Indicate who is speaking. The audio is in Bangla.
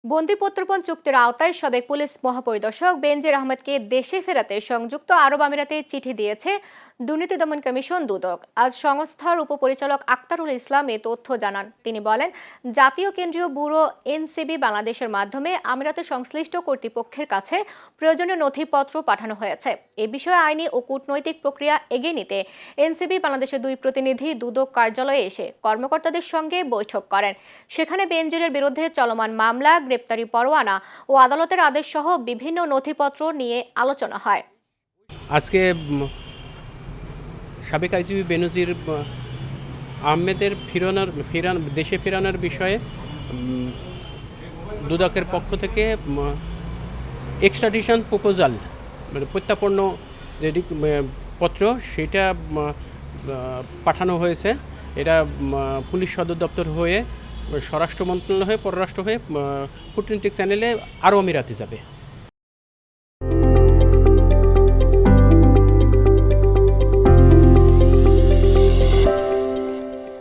Speaker 1: বন্দি প্রত্যর্পণ চুক্তির আওতায় সাবেক পুলিশ মহাপরিদর্শক বেনজির আহমেদকে দেশে ফেরাতে সংযুক্ত আরব আমিরাতে চিঠি দিয়েছে দুর্নীতি দমন কমিশন দুদক। আজ সংস্থার উপপরিচালক আক্তারুল ইসলাম এ তথ্য জানান। তিনি বলেন, জাতীয় কেন্দ্রীয় ব্যুরো এনসিবি বাংলাদেশের মাধ্যমে আমিরাতে সংশ্লিষ্ট কর্তৃপক্ষের কাছে প্রয়োজনীয় নথিপত্র পাঠানো হয়েছে। এ বিষয়ে আইনি ও কূটনৈতিক প্রক্রিয়া এগিয়ে নিতে এনসিবি বাংলাদেশের দুই প্রতিনিধি দুদক কার্যালয়ে এসে কর্মকর্তাদের সঙ্গে বৈঠক করেন। সেখানে বেনজিরের বিরুদ্ধে চলমান মামলা, গ্রেপ্তারি পরোয়ানা ও আদালতের আদেশ সহ বিভিন্ন নথিপত্র নিয়ে আলোচনা হয়।
Speaker 2: আজকে সাবেক আইজিপি বেনজির আহমেদের দেশে ফেরানোর বিষয়ে দুদকের পক্ষ থেকে এক্সট্রাডিশন প্রপোজাল মানে প্রত্যাপন্ন যে পত্র সেটা পাঠানো হয়েছে। এটা পুলিশ সদর দপ্তর হয়ে, স্বরাষ্ট্র মন্ত্রণালয় হয়ে, পররাষ্ট্র হয়ে কূটনৈতিক চ্যানেলে আরব আমিরাতে যাবে।